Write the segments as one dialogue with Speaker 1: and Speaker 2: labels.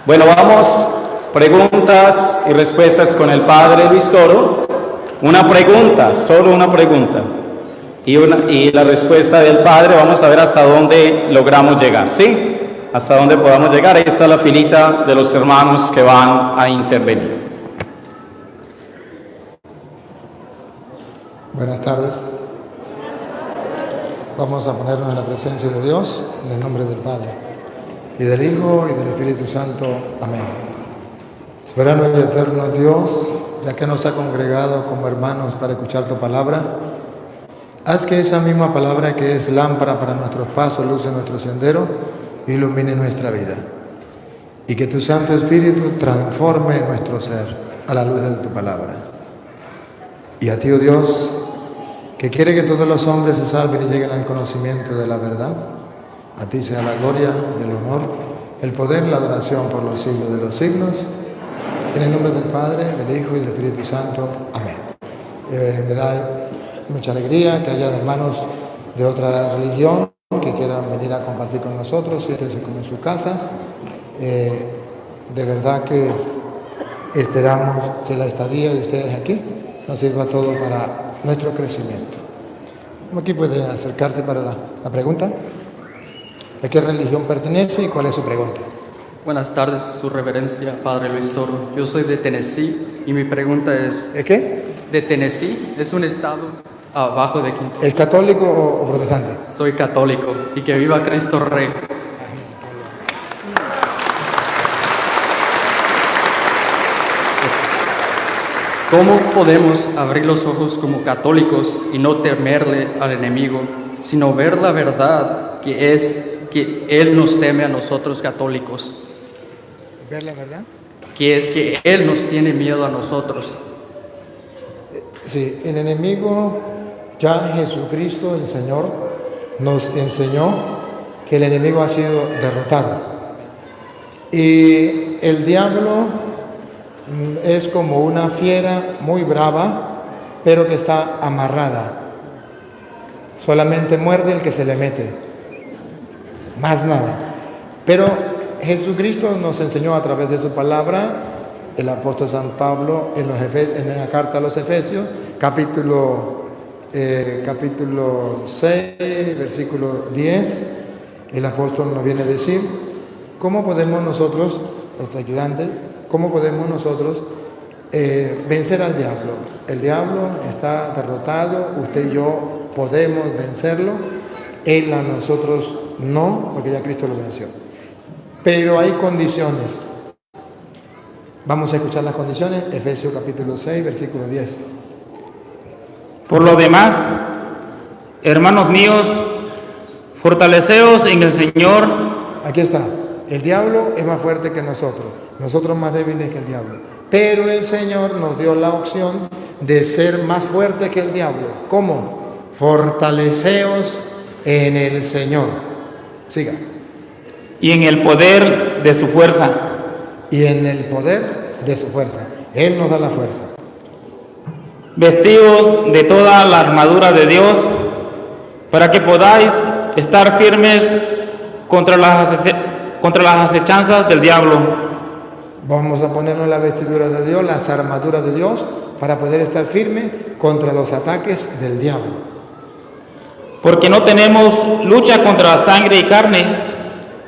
Speaker 1: Bueno, vamos, preguntas y respuestas con el Padre Luis Toro. Una pregunta, solo una pregunta. Y la respuesta del Padre, vamos a ver hasta dónde logramos llegar, ¿sí? Hasta dónde podamos llegar. Ahí está la filita de los hermanos que van a intervenir.
Speaker 2: Buenas tardes. Vamos a ponernos en la presencia de Dios, en el nombre del Padre, y del Hijo, y del Espíritu Santo. Amén. Soberano y eterno Dios, ya que nos ha congregado como hermanos para escuchar tu palabra, haz que esa misma palabra que es lámpara para nuestros pasos, luz en nuestro sendero, ilumine nuestra vida. Y que tu Santo Espíritu transforme nuestro ser a la luz de tu palabra. Y a ti, oh Dios, que quiere que todos los hombres se salven y lleguen al conocimiento de la verdad, a ti sea la gloria, el honor, el poder, la adoración por los siglos de los siglos. En el nombre del Padre, del Hijo y del Espíritu Santo. Amén. Me da mucha alegría que haya hermanos de otra religión que quieran venir a compartir con nosotros, siéntense como en su casa. De verdad que esperamos que la estadía de ustedes aquí nos sirva todo para nuestro crecimiento. Aquí puede acercarse para la pregunta. ¿A qué religión pertenece y cuál es su pregunta?
Speaker 3: Buenas tardes, Su Reverencia, Padre Luis Toro. Yo soy de Tennessee y mi pregunta es...
Speaker 2: ¿Es qué?
Speaker 3: De Tennessee, es un estado abajo de Kentucky.
Speaker 2: ¿Es católico o protestante?
Speaker 3: Soy católico y que viva Cristo Rey. ¿Cómo podemos abrir los ojos como católicos y no temerle al enemigo, sino ver la verdad que es que Él nos teme a nosotros católicos?
Speaker 2: ¿Ver la verdad?
Speaker 3: Que es que Él nos tiene miedo a nosotros.
Speaker 2: Sí, el enemigo, ya Jesucristo, el Señor, nos enseñó que el enemigo ha sido derrotado. Y el diablo es como una fiera muy brava, pero que está amarrada. Solamente muerde el que se le mete, más nada. Pero Jesucristo nos enseñó a través de su palabra, el apóstol San Pablo en la carta a los Efesios, capítulo 6, versículo 10, el apóstol nos viene a decir cómo podemos nosotros, los ayudantes, cómo podemos nosotros vencer al diablo. El diablo está derrotado, usted y yo podemos vencerlo, él a nosotros no, porque ya Cristo lo venció. Pero hay condiciones. Vamos a escuchar las condiciones, Efesios capítulo 6, versículo 10.
Speaker 4: Por lo demás, hermanos míos, fortaleceos en el Señor.
Speaker 2: Aquí está. El diablo es más fuerte que nosotros más débiles que el diablo. Pero el Señor nos dio la opción de ser más fuerte que el diablo. ¿Cómo? Fortaleceos en el Señor. Siga.
Speaker 4: Y en el poder de su fuerza.
Speaker 2: Y en el poder de su fuerza. Él nos da la fuerza.
Speaker 4: Vestidos de toda la armadura de Dios, para que podáis estar firmes contra las acechanzas del diablo.
Speaker 2: Vamos a ponernos la vestidura de Dios, las armaduras de Dios, para poder estar firme contra los ataques del diablo.
Speaker 4: Porque no tenemos lucha contra sangre y carne,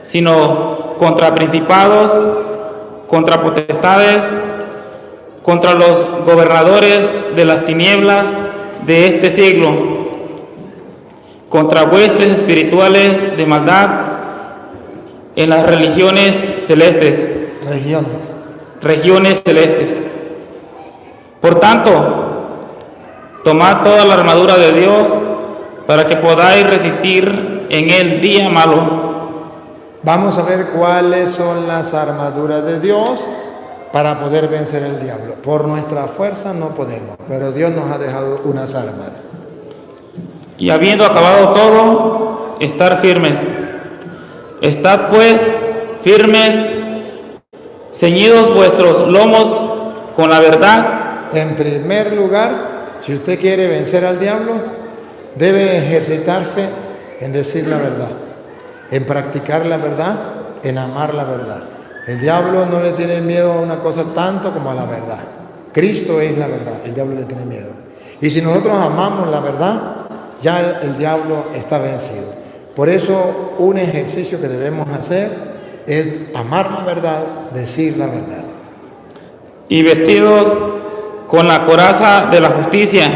Speaker 4: sino contra principados, contra potestades, contra los gobernadores de las tinieblas de este siglo, contra huestes espirituales de maldad en las regiones celestes. Regiones celestes. Por tanto, tomad toda la armadura de Dios para que podáis resistir en el día malo.
Speaker 2: Vamos a ver cuáles son las armaduras de Dios para poder vencer el diablo. Por nuestra fuerza no podemos, pero Dios nos ha dejado unas armas.
Speaker 4: Y habiendo acabado todo, estar firmes. Estad pues firmes, ceñidos vuestros lomos con la verdad.
Speaker 2: En primer lugar, si usted quiere vencer al diablo, debe ejercitarse en decir la verdad, en practicar la verdad en amar la verdad. El diablo no le tiene miedo a una cosa tanto como a la verdad. Cristo es la verdad, el diablo le tiene miedo. Y si nosotros amamos la verdad, ya el diablo está vencido. Por eso un ejercicio que debemos hacer es amar la verdad, decir la verdad.
Speaker 4: Y vestidos con la coraza de la justicia.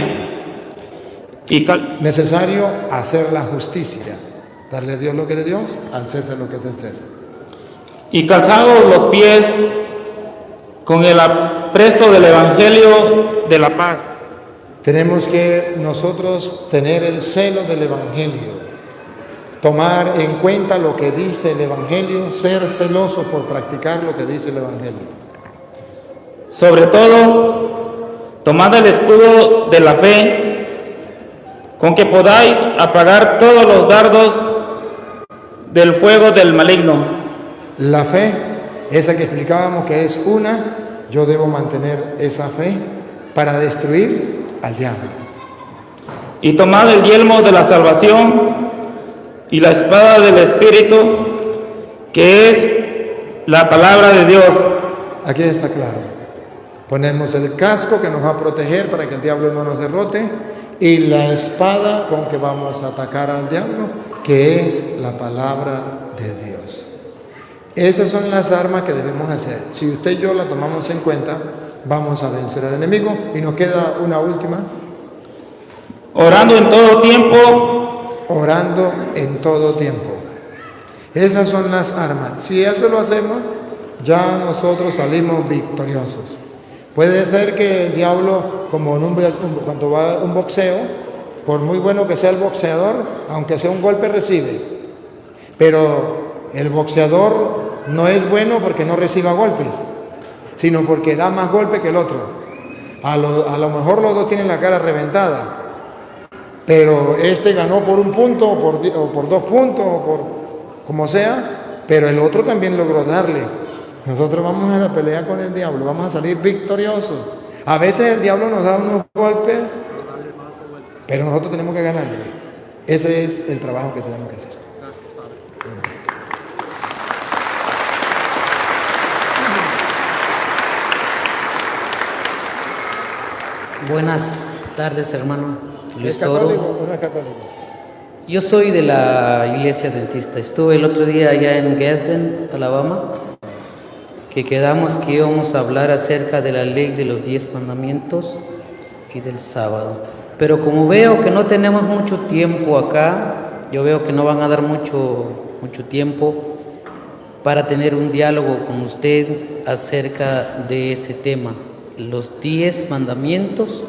Speaker 2: Necesario hacer la justicia, darle a Dios lo que es de Dios, al César lo que es del César.
Speaker 4: Y calzados los pies con el apresto del Evangelio de la paz.
Speaker 2: Tenemos que nosotros tener el celo del Evangelio, tomar en cuenta lo que dice el Evangelio, ser celoso por practicar lo que dice el Evangelio.
Speaker 4: Sobre todo, tomad el escudo de la fe, con que podáis apagar todos los dardos del fuego del maligno.
Speaker 2: La fe, esa que explicábamos que es una, yo debo mantener esa fe para destruir al diablo.
Speaker 4: Y tomad el yelmo de la salvación y la espada del Espíritu, que es la palabra de Dios.
Speaker 2: Aquí está claro. Ponemos el casco que nos va a proteger para que el diablo no nos derrote y la espada con que vamos a atacar al diablo, que es la palabra de Dios. Esas son las armas que debemos hacer. Si usted y yo la tomamos en cuenta, vamos a vencer al enemigo. Y nos queda una última.
Speaker 4: Orando en todo tiempo.
Speaker 2: Orando en todo tiempo. Esas son las armas. Si eso lo hacemos, ya nosotros salimos victoriosos. Puede ser que el diablo, como cuando va a un boxeo, por muy bueno que sea el boxeador, aunque sea un golpe recibe. Pero el boxeador no es bueno porque no reciba golpes, sino porque da más golpes que el otro. A lo mejor los dos tienen la cara reventada, pero este ganó por un punto, o por 2 puntos, o por como sea, pero el otro también logró darle. Nosotros vamos a la pelea con el diablo, vamos a salir victoriosos. A veces el diablo nos da unos golpes, pero nosotros tenemos que ganarle. Ese es el trabajo que tenemos que hacer.
Speaker 3: Gracias, Padre.
Speaker 5: Buenas tardes, hermano Luis
Speaker 2: ¿Es católico
Speaker 5: Toro.
Speaker 2: o no es católico?
Speaker 5: Yo soy de la iglesia dentista. Estuve el otro día allá en Gadsden, Alabama, que quedamos que íbamos a hablar acerca de la ley de los 10 mandamientos y del sábado. Pero como veo que no tenemos mucho tiempo acá, yo veo que no van a dar mucho tiempo para tener un diálogo con usted acerca de ese tema, los 10 mandamientos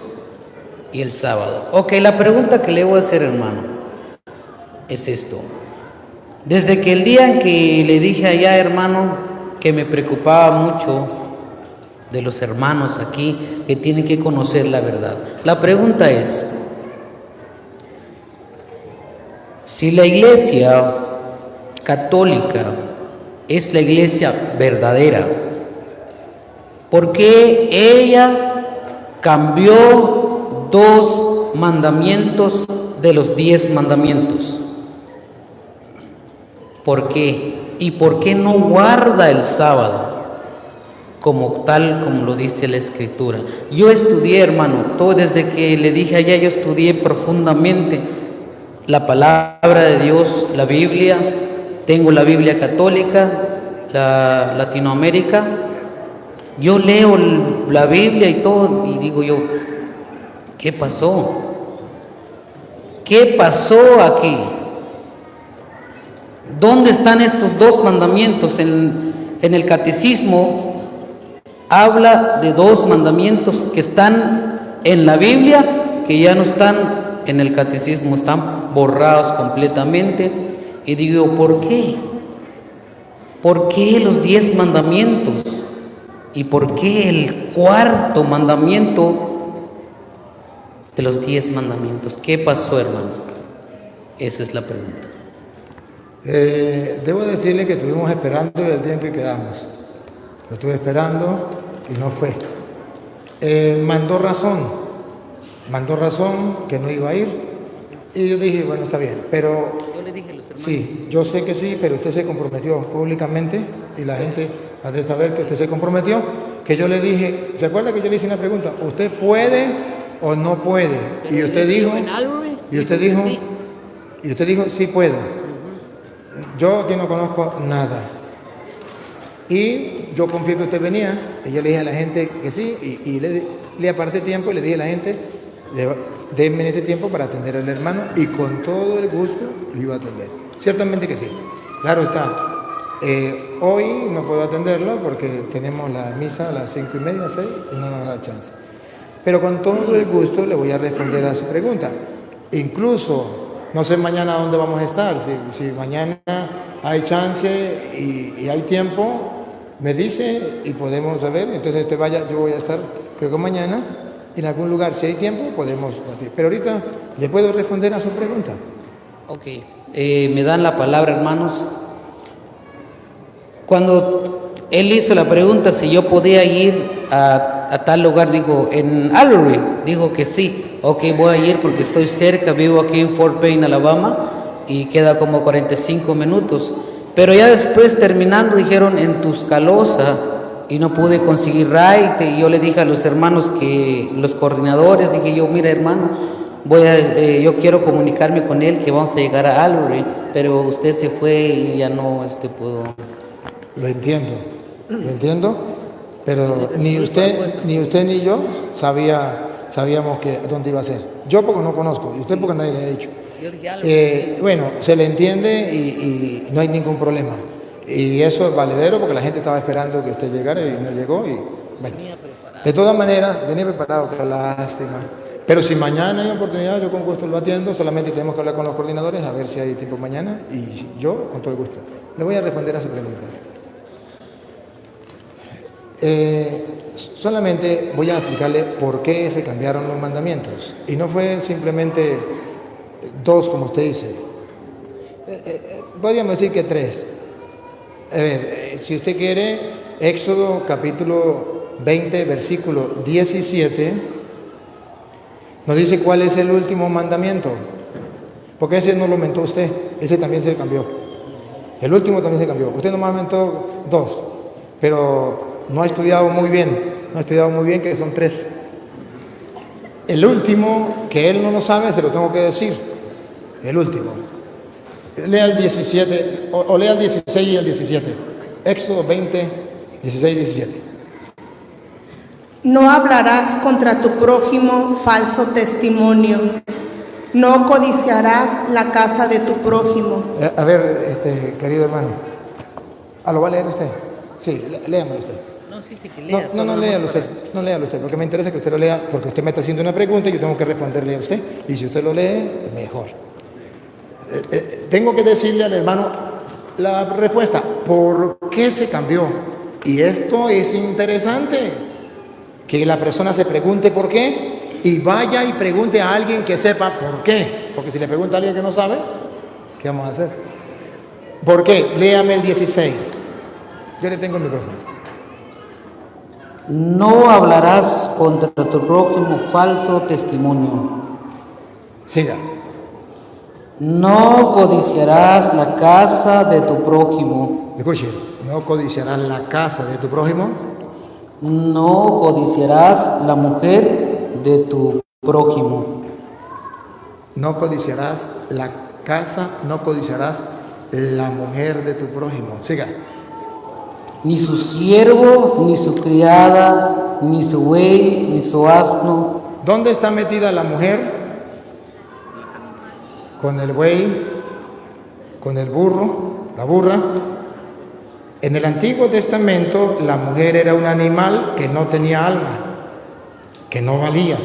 Speaker 5: y el sábado. Ok, la pregunta que le voy a hacer, hermano, es esto. Desde que el día en que le dije allá, hermano, que me preocupaba mucho de los hermanos aquí que tienen que conocer la verdad. La pregunta es, si la iglesia católica es la iglesia verdadera, ¿por qué ella cambió 2 mandamientos de los 10 mandamientos? ¿Por qué? ¿Y por qué no guarda el sábado como tal, como lo dice la Escritura? Yo estudié, hermano, todo desde que le dije allá, yo estudié profundamente la palabra de Dios, la Biblia. Tengo la Biblia católica, la Latinoamérica. Yo leo la Biblia y todo, y digo yo, ¿qué pasó? ¿Qué pasó aquí? ¿Dónde están estos 2 mandamientos? En el catecismo habla de 2 mandamientos que están en la Biblia, que ya no están en el catecismo, están borrados completamente. Y digo, ¿por qué? ¿Por qué los 10 mandamientos? ¿Y por qué el 4.º mandamiento de los 10 mandamientos? ¿Qué pasó, hermano? Esa es la pregunta.
Speaker 2: Debo decirle que estuvimos esperando el día en que quedamos. Lo estuve esperando y no fue. Mandó razón que no iba a ir. Y yo dije, bueno, está bien, pero
Speaker 5: Yo le dije los
Speaker 3: hermanos.
Speaker 2: Sí, yo sé que sí, pero usted se comprometió públicamente y la gente ha de saber que usted se comprometió, que yo le dije, ¿se acuerda que yo le hice una pregunta? ¿Usted puede o no puede? Y usted dijo, y usted dijo, sí puedo. Yo aquí no conozco nada. Y yo confié que usted venía, y yo le dije a la gente que sí, y le aparté tiempo y le dije a la gente, denme este tiempo para atender al hermano, y con todo el gusto lo iba a atender. Ciertamente que sí. Claro está. Hoy no puedo atenderlo porque tenemos la misa a las 5:30, 6, y no nos da chance. Pero con todo el gusto le voy a responder a su pregunta. Incluso, no sé mañana dónde vamos a estar. Si mañana hay chance y hay tiempo, me dice y podemos ver. Entonces usted vaya, yo voy a estar, creo que mañana, en algún lugar. Si hay tiempo, podemos batir. Pero ahorita le puedo responder a su pregunta.
Speaker 5: Ok. Me dan la palabra, hermanos. Cuando él hizo la pregunta si yo podía ir a tal lugar, dijo, en Albury, dijo que sí. Ok, voy a ir porque estoy cerca, vivo aquí en Fort Payne, Alabama, y queda como 45 minutos. Pero ya después, terminando, dijeron en Tuscaloosa, y no pude conseguir ride, y yo le dije a los hermanos, que los coordinadores, dije yo, mira hermano, yo quiero comunicarme con él que vamos a llegar a Albury, pero usted se fue y ya no pudo.
Speaker 2: Lo entiendo, pero ni usted ni yo sabíamos dónde iba a ser. Yo porque no conozco, y usted porque nadie le ha dicho. Bueno, se le entiende y no hay ningún problema. Y eso es valedero porque la gente estaba esperando que usted llegara y no llegó. Y bueno, de todas maneras, venía preparado, que lástima. Pero si mañana hay oportunidad, yo con gusto lo atiendo. Solamente tenemos que hablar con los coordinadores a ver si hay tiempo mañana. Y yo, con todo el gusto, le voy a responder a su pregunta. Solamente voy a explicarle por qué se cambiaron los mandamientos. Y no fue simplemente 2, como usted dice. Podríamos decir que 3. A ver, si usted quiere, Éxodo capítulo 20, versículo 17, nos dice cuál es el último mandamiento. Porque ese no lo aumentó usted, ese también se cambió. El último también se cambió. Usted nomás aumentó 2, pero no ha estudiado muy bien, que son 3. El último, que él no lo sabe, se lo tengo que decir. El último. Lea el 17, o lea el 16 y el 17. Éxodo 20, 16 y 17.
Speaker 6: No hablarás contra tu prójimo falso testimonio. No codiciarás la casa de tu prójimo.
Speaker 2: A ver, querido hermano. ¿Lo va a leer usted? Sí, léamelo usted.
Speaker 5: No, sí, que lea.
Speaker 2: No, léalo usted. No, léalo usted, porque me interesa que usted lo lea, porque usted me está haciendo una pregunta y yo tengo que responderle a usted. Y si usted lo lee, mejor. Tengo que decirle al hermano la respuesta. ¿Por qué se cambió? Y esto es interesante. Que la persona se pregunte por qué y vaya y pregunte a alguien que sepa por qué. Porque si le pregunta a alguien que no sabe, ¿qué vamos a hacer? ¿Por qué? Léame el 16. Yo le tengo el micrófono.
Speaker 5: No hablarás contra tu prójimo falso testimonio.
Speaker 2: Siga.
Speaker 5: No codiciarás la casa de tu prójimo.
Speaker 2: Escuche, no codiciarás la casa de tu prójimo.
Speaker 5: No codiciarás la mujer de tu prójimo.
Speaker 2: No codiciarás la casa, no codiciarás la mujer de tu prójimo. Siga.
Speaker 5: Ni su siervo, ni su criada, ni su buey, ni su asno.
Speaker 2: ¿Dónde está metida la mujer? Con el buey, con el burro, la burra. En el Antiguo Testamento, la mujer era un animal que no tenía alma, que no valía.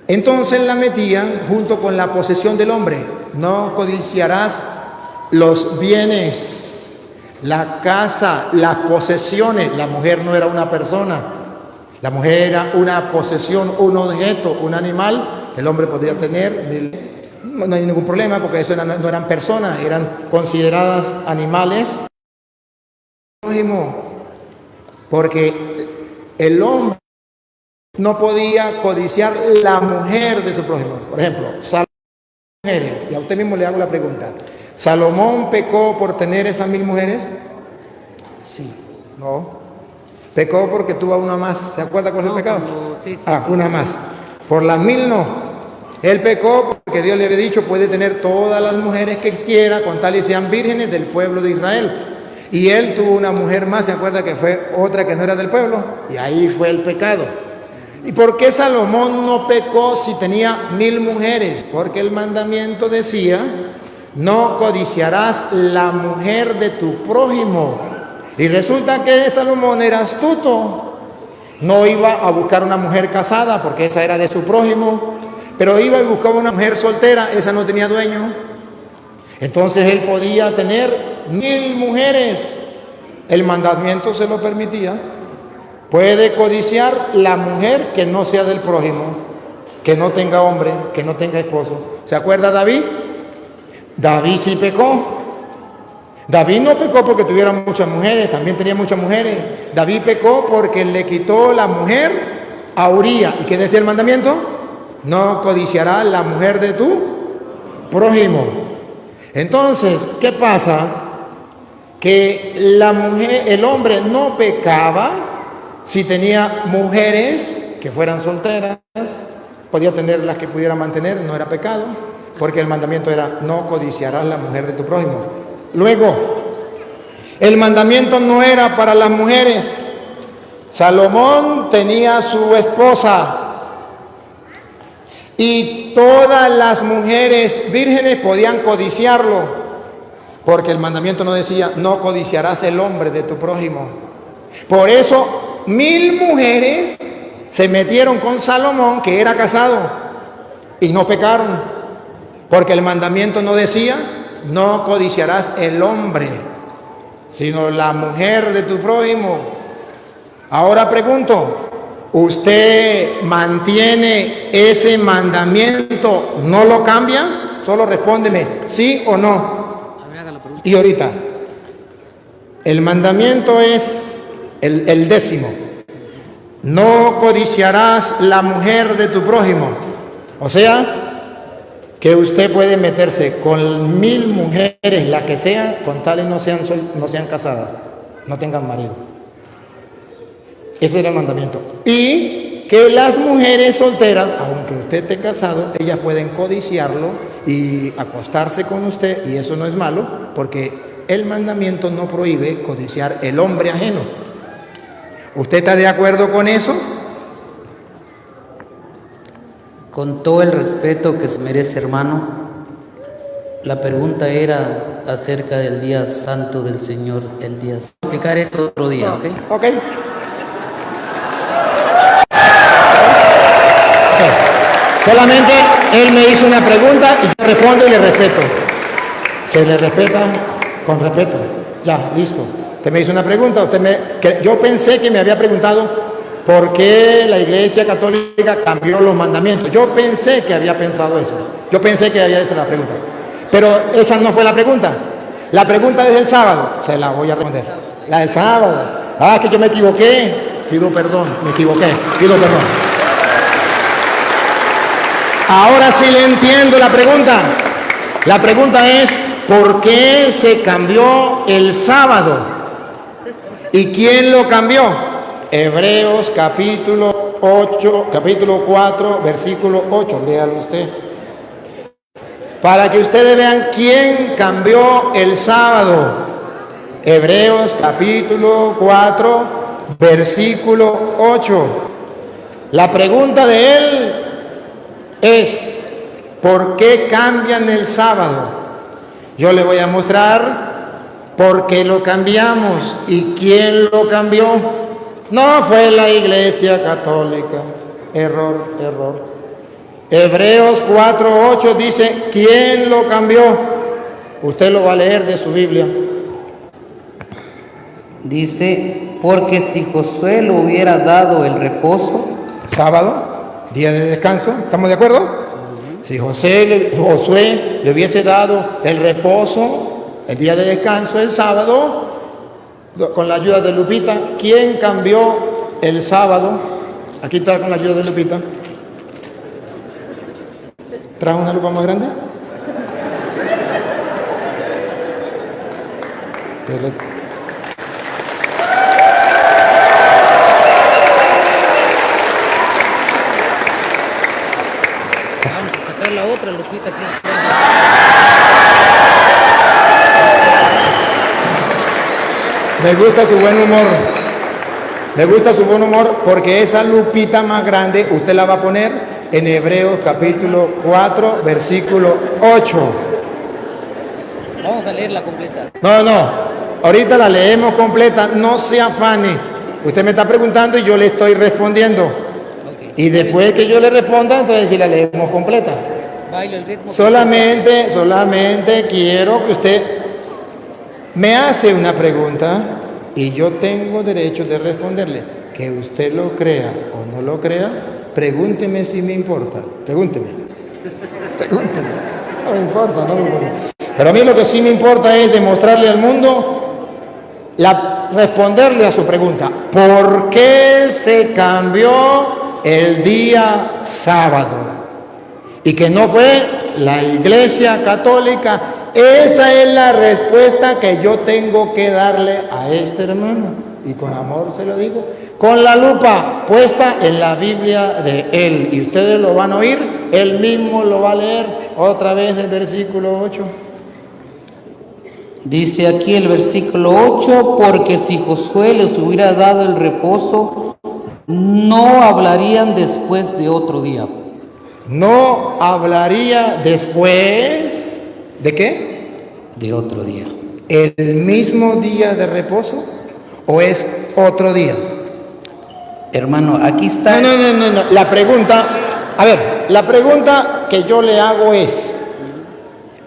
Speaker 2: Entonces la metían junto con la posesión del hombre. No codiciarás los bienes, la casa, las posesiones. La mujer no era una persona, la mujer era una posesión, un objeto, un animal. El hombre podría tener, no hay ningún problema porque eso no eran personas, eran consideradas animales. Porque el hombre no podía codiciar la mujer de su prójimo. Por ejemplo,
Speaker 7: mujeres. Y a usted mismo le hago la pregunta. ¿Salomón pecó por tener esas 1000 mujeres?
Speaker 5: Sí.
Speaker 7: No. Pecó porque tuvo una más. ¿Se acuerda cuál es el pecado?
Speaker 5: Sí,
Speaker 7: Una más. Por las 1000 no. Él pecó porque Dios le había dicho, puede tener todas las mujeres que quiera, con tal y sean vírgenes del pueblo de Israel. Y él tuvo una mujer más, ¿se acuerda que fue otra que no era del pueblo? Y ahí fue el pecado. ¿Y por qué Salomón no pecó si tenía 1000 mujeres? Porque el mandamiento decía, no codiciarás la mujer de tu prójimo. Y resulta que Salomón era astuto. No iba a buscar una mujer casada porque esa era de su prójimo, pero iba y buscaba una mujer soltera, esa no tenía dueño. Entonces él podía tener 1000 mujeres. El mandamiento se lo permitía. Puede codiciar la mujer que no sea del prójimo, que no tenga hombre, que no tenga esposo. ¿Se acuerda David? David sí pecó. David no pecó porque tuviera muchas mujeres, también tenía muchas mujeres. David pecó porque le quitó la mujer a Uría. ¿Y qué decía el mandamiento? No codiciarás la mujer de tu prójimo. Entonces, ¿qué pasa? Que la mujer, el hombre no pecaba si tenía mujeres que fueran solteras, podía tener las que pudiera mantener, no era pecado, porque el mandamiento era no codiciarás la mujer de tu prójimo. Luego, el mandamiento no era para las mujeres. Salomón tenía su esposa y todas las mujeres vírgenes podían codiciarlo, porque el mandamiento no decía no codiciarás el hombre de tu prójimo. Por eso 1000 mujeres se metieron con Salomón, que era casado, y no pecaron, porque el mandamiento no decía no codiciarás el hombre, sino la mujer de tu prójimo. Ahora pregunto, ¿usted mantiene ese mandamiento? ¿No lo cambia? Solo respóndeme, ¿sí o no? Y ahorita, el mandamiento es el 10º. No codiciarás la mujer de tu prójimo. O sea, que usted puede meterse con 1000 mujeres, la que sea, con tales no sean casadas, no tengan marido. Ese era el mandamiento. Y que las mujeres solteras, aunque usted esté casado, ellas pueden codiciarlo y acostarse con usted, y eso no es malo, porque el mandamiento no prohíbe codiciar el hombre ajeno. ¿Usted está de acuerdo con eso?
Speaker 5: Con todo el respeto que se merece, hermano, la pregunta era acerca del día santo del Señor, el día. Voy a explicar esto otro día, ¿ok?
Speaker 7: Ok. Solamente él me hizo una pregunta y yo respondo y le respeto. Se le respeta con respeto. Ya, listo. Usted me hizo una pregunta, yo pensé que me había preguntado por qué la Iglesia Católica cambió los mandamientos. Yo pensé que había pensado eso. Yo pensé que había hecho la pregunta. Pero esa no fue la pregunta. La pregunta es del sábado. Se la voy a responder. La del sábado. Ah, que yo me equivoqué. Pido perdón, me equivoqué. Pido perdón. Ahora sí le entiendo la pregunta. La pregunta es, ¿por qué se cambió el sábado? ¿Y quién lo cambió? Hebreos capítulo 4, versículo 8. Léalo usted. Para que ustedes vean quién cambió el sábado. Hebreos capítulo 4, versículo 8. La pregunta de él es, ¿por qué cambian el sábado? Yo le voy a mostrar por qué lo cambiamos y quién lo cambió. No fue la Iglesia Católica. Error. Hebreos 4:8 dice, ¿quién lo cambió? Usted lo va a leer de su Biblia.
Speaker 5: Dice, porque si Josué le hubiera dado el reposo.
Speaker 7: Sábado, día de descanso, ¿estamos de acuerdo? Si Josué le hubiese dado el reposo, el día de descanso, el sábado, con la ayuda de Lupita, ¿quién cambió el sábado? Aquí está con la ayuda de Lupita. ¿Trae una lupa más grande?
Speaker 5: Vamos a sacar la otra, Lupita. Aquí.
Speaker 7: Me gusta su buen humor. Me gusta su buen humor porque esa lupita más grande usted la va a poner en Hebreos capítulo 4, versículo 8.
Speaker 5: Vamos a leerla completa.
Speaker 7: No. Ahorita la leemos completa. No se afane. Usted me está preguntando y yo le estoy respondiendo.
Speaker 5: Okay.
Speaker 7: Y después que yo le responda, entonces sí la leemos completa.
Speaker 5: Bailo el ritmo.
Speaker 7: Solamente quiero que usted me hace una pregunta y yo tengo derecho de responderle. Que usted lo crea o no lo crea, pregúnteme si me importa. Pregúnteme. No me importa, no me importa. Pero a mí lo que sí me importa es demostrarle al mundo, responderle a su pregunta. ¿Por qué se cambió el día sábado? Y que no fue la Iglesia Católica. Esa es la respuesta que yo tengo que darle a este hermano. Y con amor se lo digo. Con la lupa puesta en la Biblia de él. Y ustedes lo van a oír. Él mismo lo va a leer otra vez el versículo 8.
Speaker 5: Dice aquí el versículo 8, porque si Josué les hubiera dado el reposo, no hablarían después de otro día.
Speaker 7: No hablaría después ¿de qué?
Speaker 5: De otro día.
Speaker 7: ¿El mismo día de reposo o es otro día?
Speaker 5: Hermano, aquí está.
Speaker 7: No. La pregunta que yo le hago es,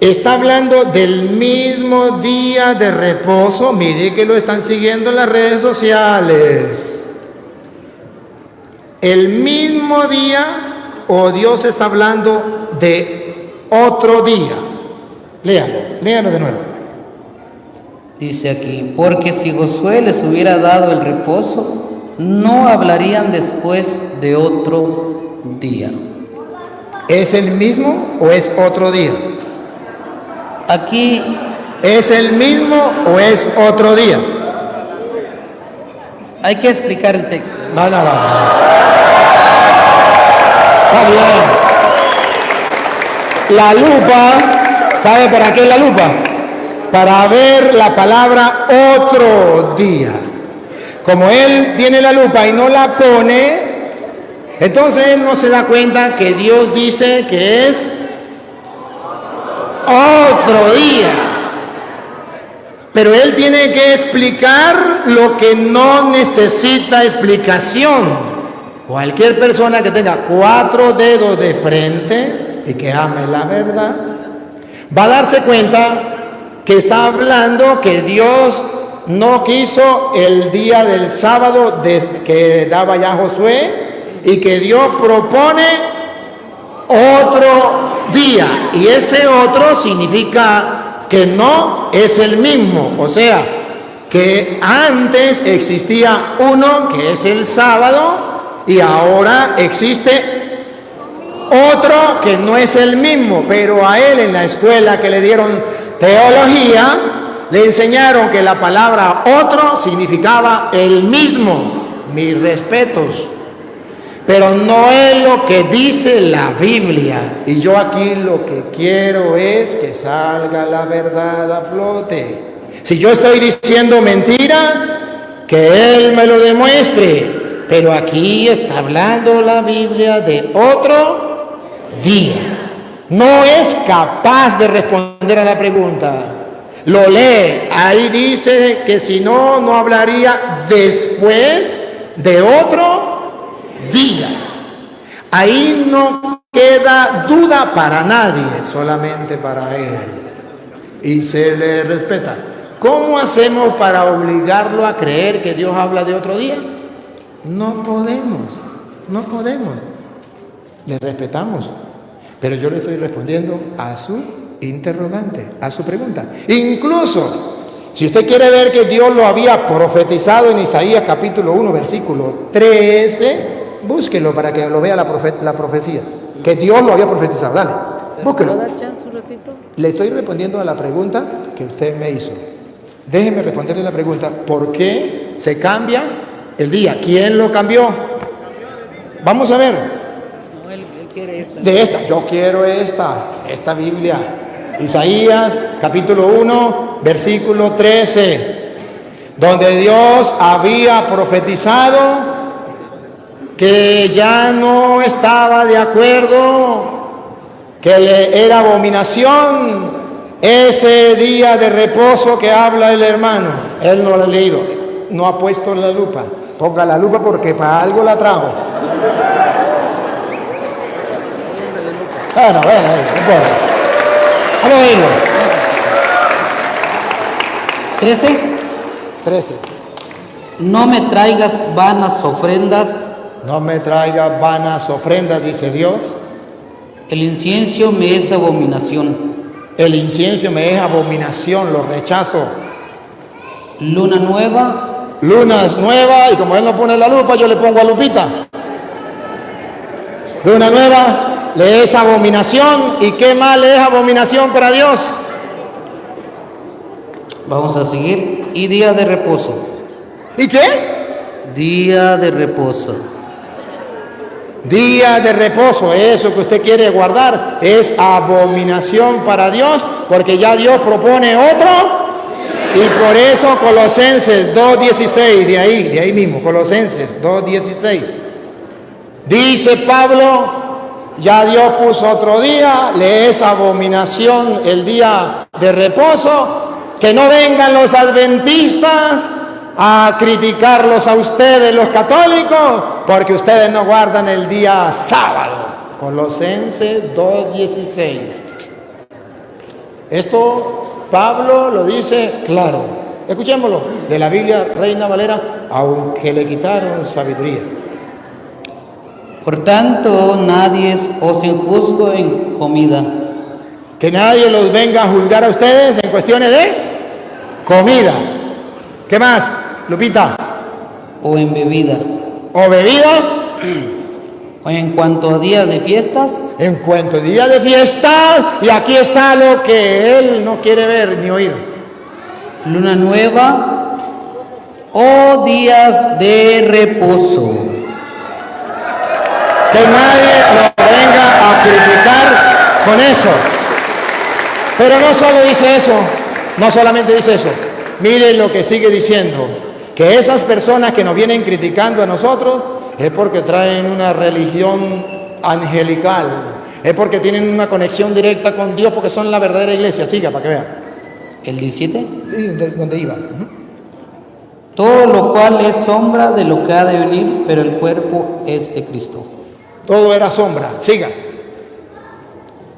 Speaker 7: ¿está hablando del mismo día de reposo? Mire que lo están siguiendo en las redes sociales. ¿El mismo día o Dios está hablando de otro día? Léalo de nuevo.
Speaker 5: Dice aquí, porque si Josué les hubiera dado el reposo, no hablarían después de otro día.
Speaker 7: ¿Es el mismo o es otro día?
Speaker 5: Aquí
Speaker 7: ¿es el mismo o es otro día?
Speaker 5: hay que explicar el texto.
Speaker 7: Va. Está bien. La lupa, ¿sabe para qué es la lupa? Para ver la palabra otro día. Como él tiene la lupa y no la pone, entonces él no se da cuenta que Dios dice que es otro día. Pero él tiene que explicar lo que no necesita explicación. Cualquier persona que tenga 4 dedos de frente y que ame la verdad, va a darse cuenta que está hablando que Dios no quiso el día del sábado que daba ya Josué y que Dios propone otro día. Y ese otro significa que no es el mismo. O sea, que antes existía uno que es el sábado y ahora existe otro que no es el mismo. Pero a él en la escuela que le dieron teología, le enseñaron que la palabra otro significaba el mismo. Mis respetos. Pero no es lo que dice la Biblia. Y yo aquí lo que quiero es que salga la verdad a flote. Si yo estoy diciendo mentira, que Él me lo demuestre. Pero aquí está hablando la Biblia de otro día. No es capaz de responder a la pregunta. Lo lee. Ahí dice que si no, no hablaría después de otro día. Ahí no queda duda para nadie, solamente para él. Y se le respeta. ¿Cómo hacemos para obligarlo a creer que Dios habla de otro día? No podemos. Le respetamos. Pero yo le estoy respondiendo a su interrogante, a su pregunta. Incluso, si usted quiere ver que Dios lo había profetizado en Isaías capítulo 1, versículo 13, búsquelo para que lo vea la profecía. Que Dios lo había profetizado. Dale, búsquelo.
Speaker 5: ¿Puedo dar chance un ratito?
Speaker 7: Le estoy respondiendo a la pregunta que usted me hizo. Déjeme responderle la pregunta. ¿Por qué se cambia el día? ¿Quién lo cambió? Vamos a ver.
Speaker 5: No, él quiere esta.
Speaker 7: De esta, yo quiero esta Biblia. Isaías capítulo 1, versículo 13, donde Dios había profetizado que ya no estaba de acuerdo, que le era abominación ese día de reposo que habla el hermano. Él no lo ha leído, no ha puesto la lupa. Ponga la lupa porque para algo la trajo. Bueno, no importa. Vamos a irlo. 13.
Speaker 5: No me traigas vanas ofrendas.
Speaker 7: No me traiga vanas ofrendas, dice Dios.
Speaker 5: El incienso me es abominación.
Speaker 7: El incienso me es abominación, lo rechazo.
Speaker 5: Luna nueva.
Speaker 7: Luna es nueva y como él no pone la lupa, yo le pongo a lupita. Luna nueva le es abominación. ¿Y qué más le es abominación para Dios?
Speaker 5: Vamos a seguir. Y día de reposo.
Speaker 7: ¿Y qué?
Speaker 5: Día de reposo.
Speaker 7: Día de reposo, eso que usted quiere guardar, es abominación para Dios, porque ya Dios propone otro. Y por eso Colosenses 2:16, de ahí mismo, Colosenses 2:16. Dice Pablo, ya Dios puso otro día, le es abominación el día de reposo, que no vengan los adventistas a criticarlos a ustedes los católicos, porque ustedes no guardan el día sábado. Colosenses 2:16. Esto Pablo lo dice claro. Escuchémoslo, de la Biblia Reina Valera, aunque le quitaron sabiduría.
Speaker 5: Por tanto, nadie os injuzgue en comida.
Speaker 7: Que nadie los venga a juzgar a ustedes en cuestiones de comida. ¿Qué más, Lupita?
Speaker 5: O en bebida.
Speaker 7: ¿O bebida?
Speaker 5: O en cuanto a días de fiestas.
Speaker 7: En cuanto a día de fiesta, y aquí está lo que él no quiere ver ni oír.
Speaker 5: Luna nueva. O días de reposo.
Speaker 7: Que nadie lo venga a criticar con eso. Pero no solo dice eso, no solamente dice eso. Miren lo que sigue diciendo, que esas personas que nos vienen criticando a nosotros es porque traen una religión angelical, es porque tienen una conexión directa con Dios, porque son la verdadera iglesia. Siga para que vean.
Speaker 5: El 17.
Speaker 7: ¿Dónde iba?
Speaker 5: Todo lo cual es sombra de lo que ha de venir, pero el cuerpo es de Cristo.
Speaker 7: Todo era sombra. Siga.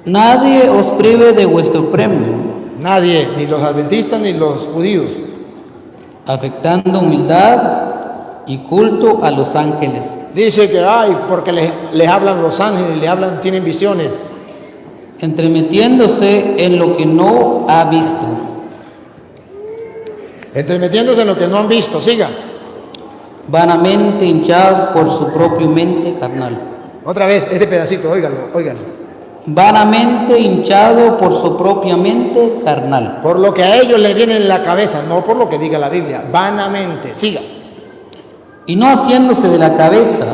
Speaker 5: Nadie os prive de vuestro premio,
Speaker 7: Nadie, ni los adventistas ni los judíos,
Speaker 5: afectando humildad y culto a los ángeles.
Speaker 7: dice que porque les hablan los ángeles, le hablan, tienen visiones.
Speaker 5: Entremetiéndose en lo que no ha visto.
Speaker 7: Entremetiéndose en lo que no han visto. Siga.
Speaker 5: Vanamente hinchados por su propia mente carnal.
Speaker 7: Otra vez, este pedacito, óiganlo.
Speaker 5: Vanamente hinchado por su propia mente carnal.
Speaker 7: Por lo que a ellos les viene en la cabeza, no por lo que diga la Biblia. Vanamente. Siga.
Speaker 5: Y no haciéndose de la cabeza,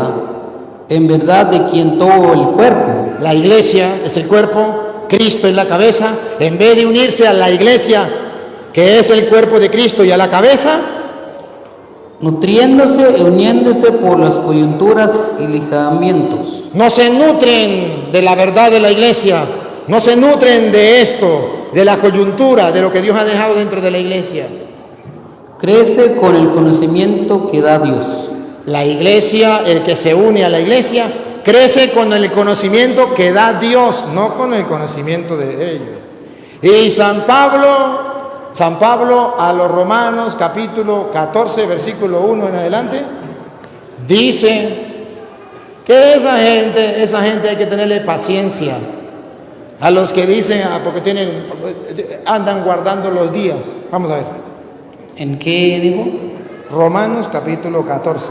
Speaker 5: en verdad de quien todo el cuerpo.
Speaker 7: La iglesia es el cuerpo, Cristo es la cabeza. En vez de unirse a la iglesia, que es el cuerpo de Cristo, y a la cabeza,
Speaker 5: nutriéndose y uniéndose por las coyunturas y ligamentos.
Speaker 7: no se nutren de la verdad de la iglesia, no se nutren de esto, de la coyuntura, de lo que Dios ha dejado dentro de la iglesia.
Speaker 5: Crece con el conocimiento que da Dios.
Speaker 7: La iglesia, el que se une a la iglesia, crece con el conocimiento que da Dios, no con el conocimiento de ellos. Y San Pablo a los Romanos capítulo 14, versículo 1 en adelante, dice que esa gente hay que tenerle paciencia. A los que dicen, porque andan guardando los días. Vamos a ver.
Speaker 5: ¿En qué digo?
Speaker 7: Romanos capítulo 14.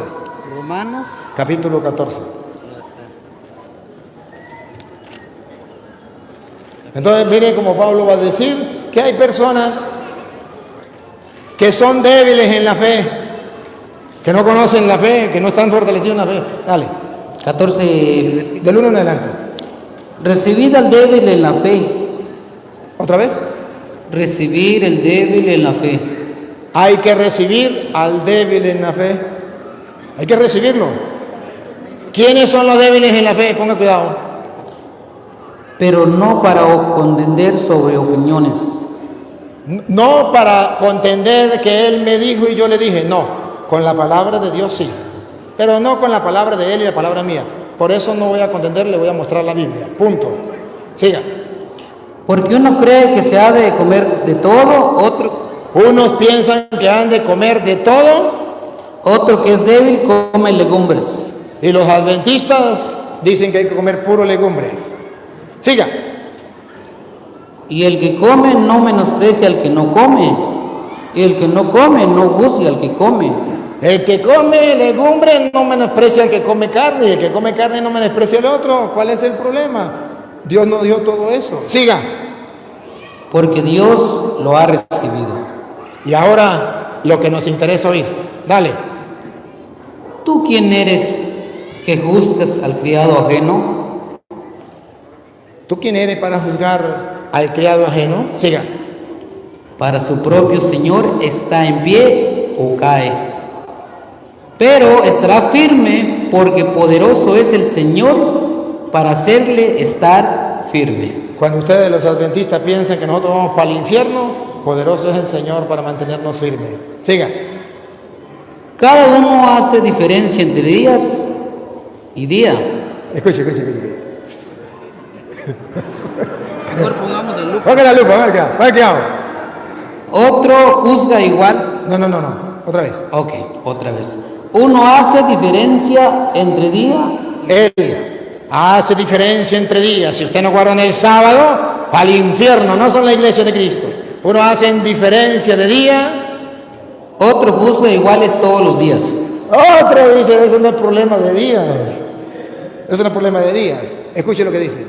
Speaker 5: Romanos.
Speaker 7: Capítulo 14. Entonces, miren cómo Pablo va a decir que hay personas que son débiles en la fe, que no conocen la fe, que no están fortalecidos en la fe. Dale,
Speaker 5: 14.
Speaker 7: del 1 en adelante.
Speaker 5: Recibid al débil en la fe.
Speaker 7: ¿Otra vez?
Speaker 5: Recibir el débil en la fe.
Speaker 7: Hay que recibir al débil en la fe. Hay que recibirlo. ¿Quiénes son los débiles en la fe? Ponga cuidado.
Speaker 5: Pero no para contender sobre opiniones.
Speaker 7: No para contender que él me dijo y yo le dije. No, con la palabra de Dios sí. Pero no con la palabra de él y la palabra mía. Por eso no voy a contender, le voy a mostrar la Biblia. Punto. Siga.
Speaker 5: Porque uno cree que se ha de comer de todo,
Speaker 7: Unos piensan que han de comer de todo
Speaker 5: otro que es débil come legumbres.
Speaker 7: y los adventistas dicen que hay que comer puro legumbres. Siga.
Speaker 5: Y el que come no menosprecia al que no come, y el que no come no juzga al que come.
Speaker 7: El que come legumbre no menosprecia al que come carne, y el que come carne no menosprecia al otro. ¿Cuál es el problema? Dios nos dio todo eso. Siga.
Speaker 5: Porque Dios lo ha recibido.
Speaker 7: Y ahora lo que nos interesa oír. Dale.
Speaker 5: ¿Tú quién eres que juzgas al criado ajeno?
Speaker 7: ¿Tú quién eres para juzgar al criado ajeno? Siga.
Speaker 5: Para su propio Señor está en pie o cae. Pero estará firme porque poderoso es el Señor para hacerle estar firme.
Speaker 7: Cuando ustedes los adventistas piensan que nosotros vamos para el infierno, poderoso es el Señor para mantenernos firmes. Siga.
Speaker 5: Cada uno hace diferencia entre días y día.
Speaker 7: Escuche.
Speaker 5: Mejor pongamos la lupa.
Speaker 7: Ponga la lupa, a ver qué hago.
Speaker 5: Otro juzga igual.
Speaker 7: No. Otra vez.
Speaker 5: Ok, otra vez. Uno hace diferencia entre día.
Speaker 7: Él hace diferencia entre días. Si usted no guarda en el sábado, al infierno, no son la iglesia de Cristo. Uno hace diferencia de día.
Speaker 5: Otro juzga iguales todos los días.
Speaker 7: Otro dice, eso no es problema de días. Eso no es problema de días. Escuche lo que dice.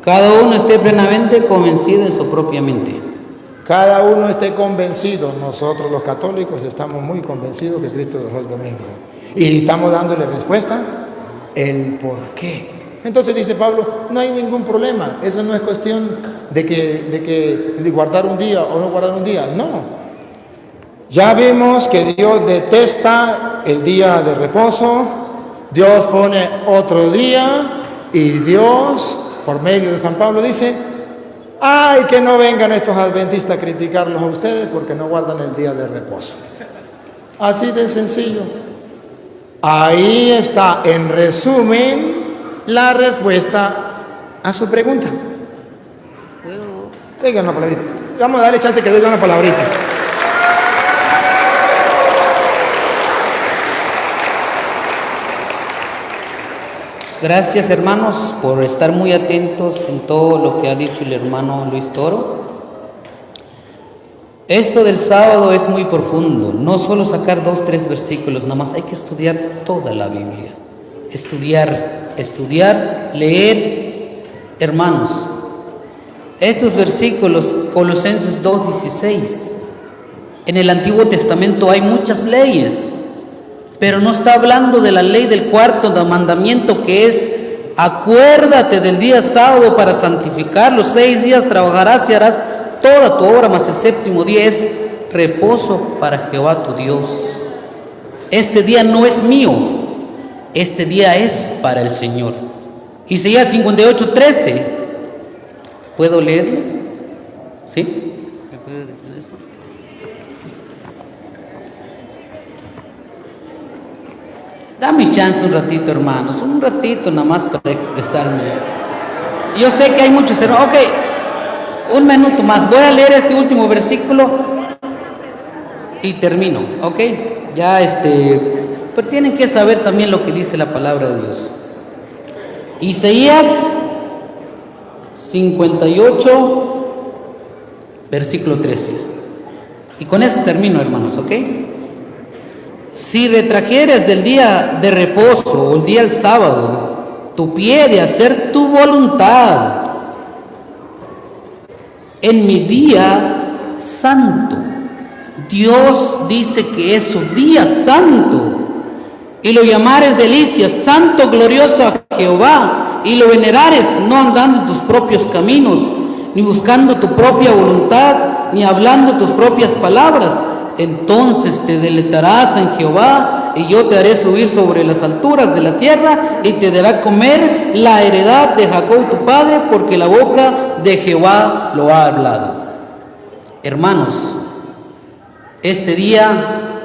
Speaker 5: Cada uno esté plenamente convencido en su propia mente.
Speaker 7: Cada uno esté convencido. Nosotros los católicos estamos muy convencidos que Cristo dejó el domingo. Y estamos dándole respuesta el por qué. Entonces dice Pablo, no hay ningún problema. Eso no es cuestión de guardar un día o no guardar un día. No. Ya vimos que Dios detesta el día de reposo. Dios pone otro día y Dios, por medio de San Pablo, dice, ay, que no vengan estos adventistas a criticarlos a ustedes porque no guardan el día de reposo. Así de sencillo. Ahí está, en resumen, la respuesta a su pregunta. Diga una palabrita. Vamos a darle chance que diga una palabrita.
Speaker 5: Gracias, hermanos, por estar muy atentos en todo lo que ha dicho el hermano Luis Toro. Esto del sábado es muy profundo, no solo sacar 2, 3 versículos, nada más hay que estudiar toda la Biblia. Estudiar, leer, hermanos. Estos versículos, Colosenses 2:16, en el Antiguo Testamento hay muchas leyes, pero no está hablando de la ley del cuarto mandamiento, que es: acuérdate del día sábado para santificarlo. 6 días trabajarás y harás toda tu obra, mas el séptimo día es reposo para Jehová tu Dios. Este día no es mío, este día es para el Señor. Isaías 58:13. ¿Puedo leerlo? ¿Sí? ¿Me puede detener esto? Dame chance un ratito, hermanos, un ratito nada más para expresarme. Yo sé que hay muchos hermanos. Ok, un minuto más. Voy a leer este último versículo y termino, ok. Ya pero tienen que saber también lo que dice la palabra de Dios. Isaías 58, versículo 13. Y con esto termino, hermanos, ok. Si retrajeres del día de reposo o el día del sábado tu pie de hacer tu voluntad en mi día santo, Dios dice que es su día santo, y lo llamares delicia, santo, glorioso a Jehová, y lo venerares, no andando en tus propios caminos, ni buscando tu propia voluntad, ni hablando tus propias palabras. Entonces te deleitarás en Jehová, y yo te haré subir sobre las alturas de la tierra, y te dará comer la heredad de Jacob tu padre, porque la boca de Jehová lo ha hablado. Hermanos, este día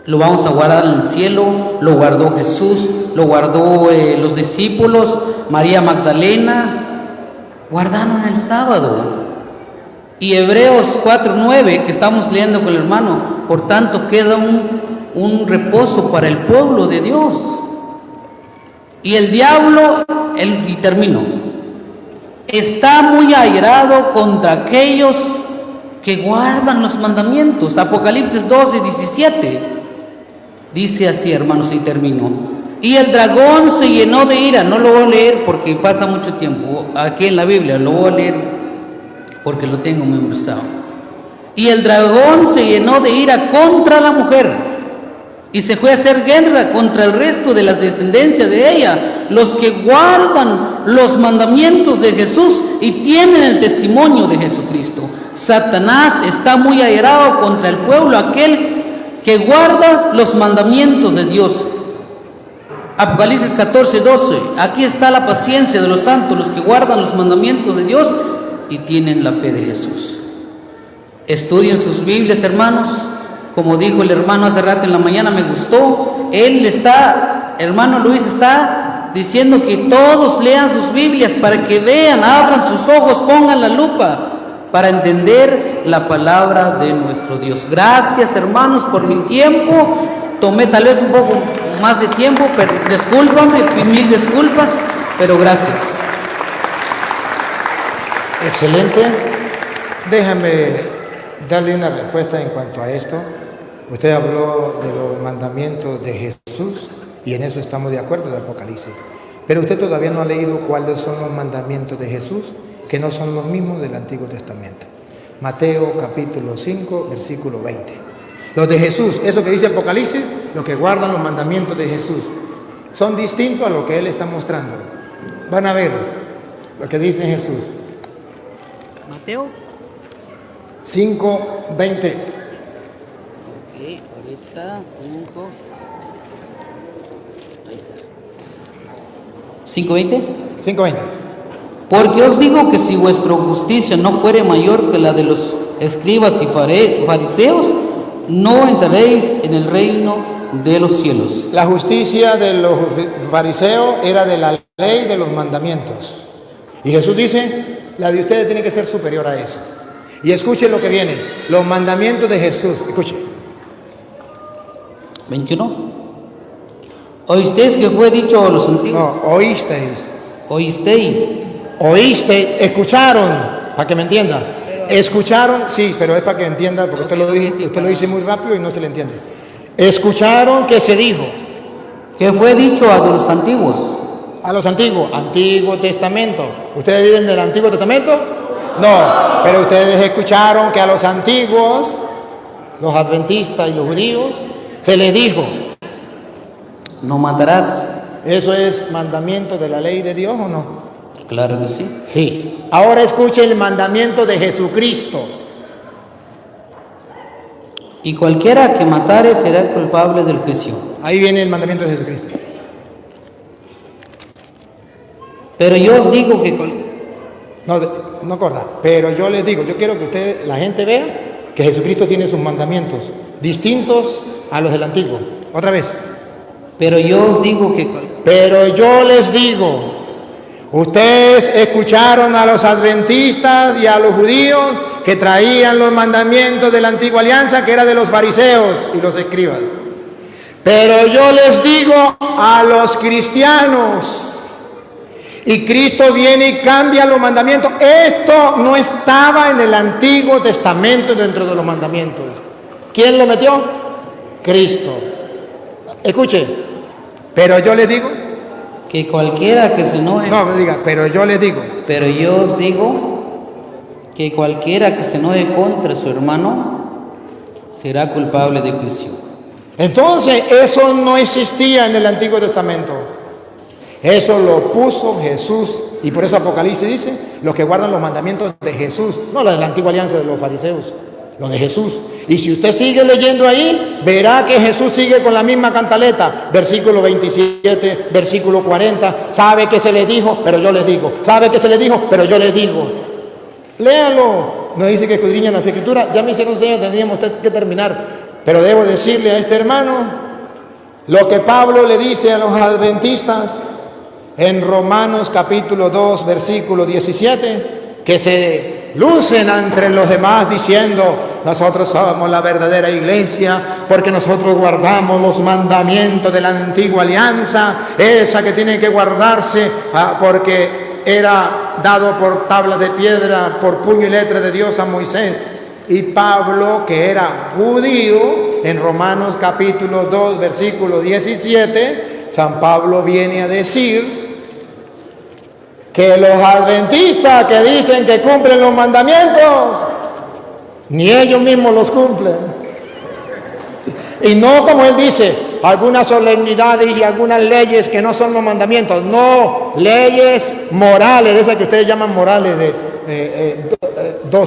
Speaker 5: lo vamos a guardar en el cielo. Lo guardó Jesús, lo guardó los discípulos, María Magdalena, guardaron el sábado. Y Hebreos 4:9, que estamos leyendo con el hermano, por tanto queda un reposo para el pueblo de Dios. Y el diablo, y termino, está muy airado contra aquellos que guardan los mandamientos. Apocalipsis 12:17 dice así, hermanos, y termino. Y el dragón se llenó de ira. No lo voy a leer porque pasa mucho tiempo aquí en la Biblia, lo voy a leer porque lo tengo memorizado. Y el dragón se llenó de ira contra la mujer, y se fue a hacer guerra contra el resto de las descendencias de ella, los que guardan los mandamientos de Jesús y tienen el testimonio de Jesucristo. Satanás está muy airado contra el pueblo, aquel que guarda los mandamientos de Dios. Apocalipsis 14:12, aquí está la paciencia de los santos, los que guardan los mandamientos de Dios y tienen la fe de Jesús. Estudien sus Biblias, hermanos. Como dijo el hermano hace rato en la mañana, me gustó. Hermano Luis está diciendo que todos lean sus Biblias para que vean, abran sus ojos, pongan la lupa para entender la palabra de nuestro Dios. Gracias, hermanos, por mi tiempo. Tomé tal vez un poco más de tiempo, pero discúlpame, mil disculpas, pero gracias.
Speaker 7: Excelente. Déjame darle una respuesta en cuanto a esto. Usted habló de los mandamientos de Jesús y en eso estamos de acuerdo de Apocalipsis. Pero usted todavía no ha leído cuáles son los mandamientos de Jesús, que no son los mismos del Antiguo Testamento. Mateo capítulo 5, versículo 20. Los de Jesús, eso que dice Apocalipsis, los que guardan los mandamientos de Jesús, son distintos a lo que Él está mostrando. Van a ver lo que dice Jesús.
Speaker 5: Mateo
Speaker 7: 5, 20.
Speaker 5: Ahorita 5. Ahí está. 5:20.
Speaker 7: 5:20.
Speaker 5: Porque os digo que si vuestra justicia no fuere mayor que la de los escribas y fariseos, no entraréis en el reino de los cielos.
Speaker 7: La justicia de los fariseos era de la ley de los mandamientos. Y Jesús dice, la de ustedes tiene que ser superior a eso. Y escuchen lo que viene, los mandamientos de Jesús. Escuchen.
Speaker 5: 21. Oísteis que fue dicho a los antiguos.
Speaker 7: No, oísteis.
Speaker 5: Oísteis.
Speaker 7: Oísteis, escucharon, para que me entienda. Escucharon, sí, pero es para que entienda, porque usted lo dice muy rápido y no se le entiende. Escucharon que se dijo.
Speaker 5: Que fue dicho a los antiguos.
Speaker 7: A los antiguos, Antiguo Testamento. ¿Ustedes viven del Antiguo Testamento? No, pero ustedes escucharon que a los antiguos, los adventistas y los judíos, se les dijo.
Speaker 5: No matarás.
Speaker 7: ¿Eso es mandamiento de la ley de Dios o no?
Speaker 5: Claro que sí.
Speaker 7: Sí. Ahora escuche el mandamiento de Jesucristo.
Speaker 5: Y cualquiera que matare será culpable del juicio.
Speaker 7: Ahí viene el mandamiento de Jesucristo.
Speaker 5: Pero yo os digo que...
Speaker 7: No corra. Pero yo les digo, yo quiero que ustedes, la gente vea que Jesucristo tiene sus mandamientos distintos a los del antiguo. Otra vez.
Speaker 5: Pero yo os digo que...
Speaker 7: Pero yo les digo, ustedes escucharon a los adventistas y a los judíos que traían los mandamientos de la antigua alianza, que era de los fariseos y los escribas. Pero yo les digo a los cristianos, y Cristo viene y cambia los mandamientos. Esto no estaba en el Antiguo Testamento dentro de los mandamientos. ¿Quién lo metió? Cristo. Escuche, pero yo les digo.
Speaker 5: Que cualquiera que se enoje.
Speaker 7: No, me diga, pero yo les digo.
Speaker 5: Pero yo os digo que cualquiera que se enoje contra su hermano será culpable de juicio.
Speaker 7: Entonces, eso no existía en el Antiguo Testamento. Eso lo puso Jesús. Y por eso Apocalipsis dice, los que guardan los mandamientos de Jesús, no los de la antigua alianza de los fariseos, los de Jesús. Y si usted sigue leyendo ahí, verá que Jesús sigue con la misma cantaleta. Versículo 27, versículo 40. Sabe que se les dijo, pero yo les digo. Sabe que se les dijo, pero yo les digo. Léalo. No dice que escudriñan las Escrituras. Ya me hicieron señas, tendríamos que terminar. Pero debo decirle a este hermano lo que Pablo le dice a los adventistas en Romanos capítulo 2, versículo 17, que se lucen entre los demás diciendo, nosotros somos la verdadera iglesia porque nosotros guardamos los mandamientos de la antigua alianza, esa que tiene que guardarse porque era dado por tablas de piedra, por puño y letra de Dios a Moisés. Y Pablo, que era judío, en Romanos capítulo 2, versículo 17, San Pablo viene a decir que los adventistas que dicen que cumplen los mandamientos, ni ellos mismos los cumplen. Y no como él dice, algunas solemnidades y algunas leyes que no son los mandamientos, no, leyes morales, esas que ustedes llaman morales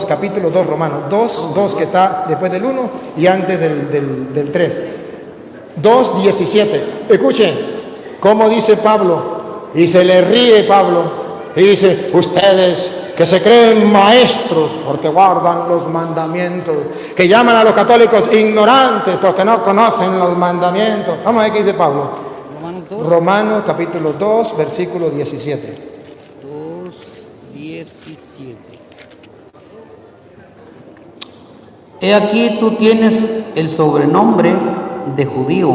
Speaker 7: capítulo 2 Romanos, 2 que está después del 1 y antes del 3. 2:17. Escuchen cómo dice Pablo, y se le ríe Pablo. Y dice, ustedes que se creen maestros porque guardan los mandamientos, que llaman a los católicos ignorantes porque no conocen los mandamientos. Vamos a ver qué dice Pablo. Romanos capítulo 2, versículo 17.
Speaker 5: 2:17. He aquí tú tienes el sobrenombre de judío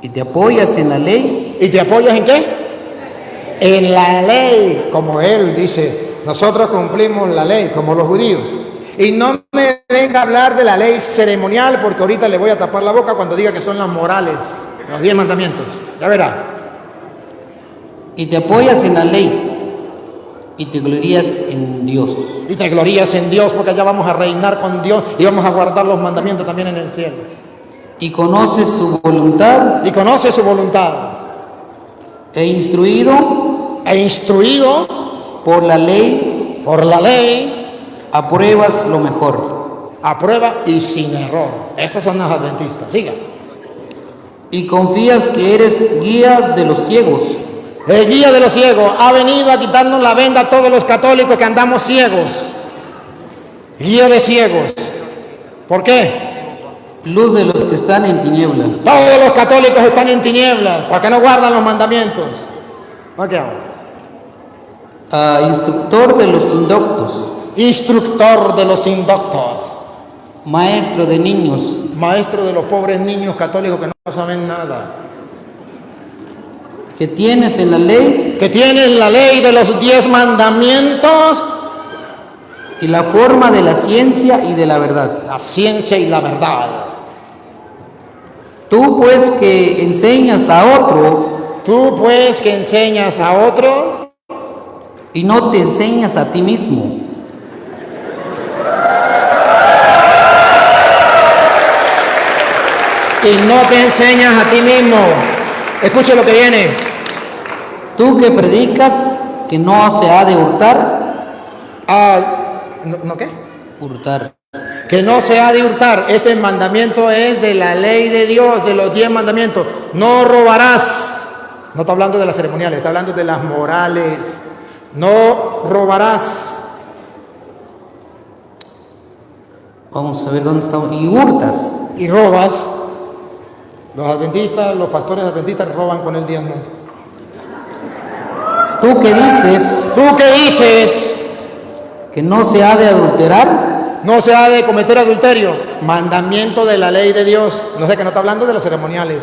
Speaker 5: y te apoyas en la ley.
Speaker 7: ¿Y te apoyas en qué? En la ley, como él dice, nosotros cumplimos la ley, como los judíos. Y no me venga a hablar de la ley ceremonial, porque ahorita le voy a tapar la boca cuando diga que son las morales, los 10 mandamientos. Ya verá.
Speaker 5: Y te apoyas en la ley y te glorías en Dios.
Speaker 7: Y te glorías en Dios, porque allá vamos a reinar con Dios y vamos a guardar los mandamientos también en el cielo.
Speaker 5: Y conoces su voluntad.
Speaker 7: Y conoces su voluntad.
Speaker 5: E instruido por la ley, apruebas lo mejor.
Speaker 7: Aprueba y sin error. Esas son las adventistas. Siga.
Speaker 5: Y confías que eres guía de los ciegos.
Speaker 7: El guía de los ciegos ha venido a quitarnos la venda a todos los católicos que andamos ciegos. Guía de ciegos. ¿Por qué?
Speaker 5: Luz de los que están en tiniebla.
Speaker 7: Todos los católicos están en tinieblas porque no guardan los mandamientos. ¿Qué hago?
Speaker 5: Instructor de los indoctos.
Speaker 7: Instructor de los indoctos.
Speaker 5: Maestro de niños.
Speaker 7: Maestro de los pobres niños católicos que no saben nada.
Speaker 5: Que tienes en la ley.
Speaker 7: Que tienes la ley de los 10 mandamientos.
Speaker 5: Y la forma de la ciencia y de la verdad.
Speaker 7: La ciencia y la verdad.
Speaker 5: Tú pues que enseñas a otros y no te enseñas a ti mismo.
Speaker 7: Y no te enseñas a ti mismo. Escuche lo que viene.
Speaker 5: Tú que predicas que no se ha de hurtar.
Speaker 7: ¿No qué?
Speaker 5: Hurtar.
Speaker 7: Que no se ha de hurtar. Este mandamiento es de la ley de Dios, de los 10 mandamientos. No robarás. No está hablando de las ceremoniales, está hablando de las morales. No robarás.
Speaker 5: Vamos a ver dónde estamos. Y hurtas.
Speaker 7: Y robas. Los adventistas, los pastores adventistas roban con el diezmo.
Speaker 5: ¿Tú qué dices? Que no se ha de adulterar.
Speaker 7: No se ha de cometer adulterio. Mandamiento de la ley de Dios. No sé, que no está hablando de las ceremoniales.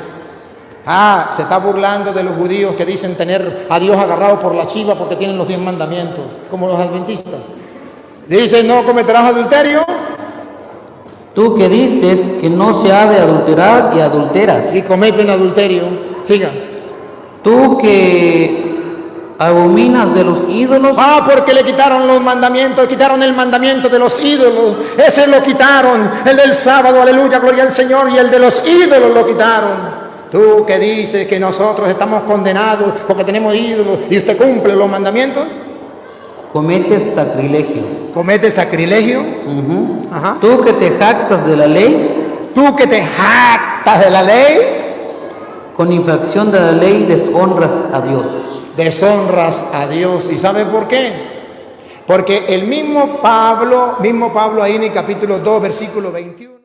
Speaker 7: Se está burlando de los judíos que dicen tener a Dios agarrado por la chiva porque tienen los 10 mandamientos, como los adventistas. Dice, no cometerás adulterio.
Speaker 5: Tú que dices que no se ha de adulterar y adulteras.
Speaker 7: Y cometen adulterio. Siga.
Speaker 5: Tú que abominas de los ídolos,
Speaker 7: porque le quitaron los mandamientos, quitaron el mandamiento de los ídolos. Ese lo quitaron, el del sábado, aleluya, gloria al Señor, y el de los ídolos lo quitaron. Tú que dices que nosotros estamos condenados porque tenemos ídolos y usted cumple los mandamientos,
Speaker 5: cometes sacrilegio.
Speaker 7: comete sacrilegio. Ajá.
Speaker 5: Tú que te jactas de la ley,
Speaker 7: Tú que te jactas de la ley,
Speaker 5: con infracción de la ley deshonras a Dios.
Speaker 7: deshonras a Dios. ¿Y sabe por qué? Porque el mismo Pablo ahí en el capítulo 2, versículo 21.